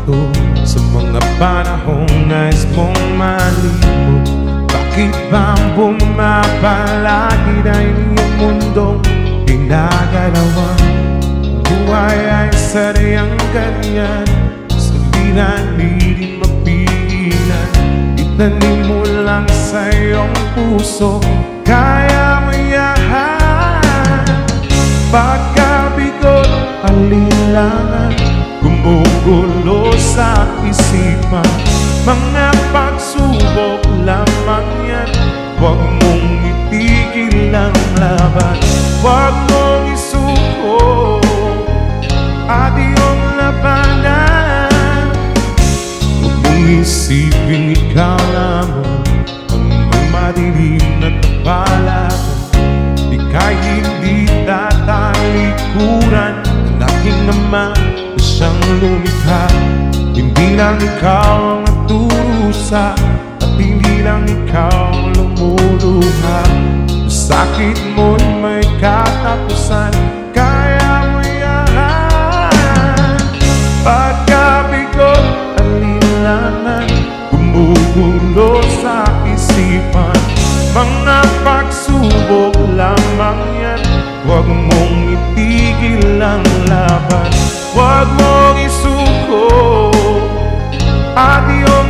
ito sa mga panahong nais mong malibot. Bakit ba bumapalagi dahil iyong mundong pinagalawan? Buhay ay sadyang ganyan, sandilan di mapigilan. Itanim mo lang sa iyong puso, kaya mo yan. Pagkabigot, alinlangan, gumugulo sa isipan. Mga pagsubok lamang yan, huwag mong itigil ang laban. Huwag mong isuko at iyong labanan. Huwag mong isipin ikaw lamang ang may madilim na tapalaran. Ika'y hindi tatalikuran ng aking Ama na siyang lumikha. Hindi lang ikaw ang naturusa at hindi lang ikaw ang lumuluha. Sakit mo'y may katapusan, kaya mo yan. Pagkabigot, alinlangan, gumugulo sa isipan. Mga pagsubok lamang yan, huwag mong itigil ang laban. Huwag mong isuko at iyong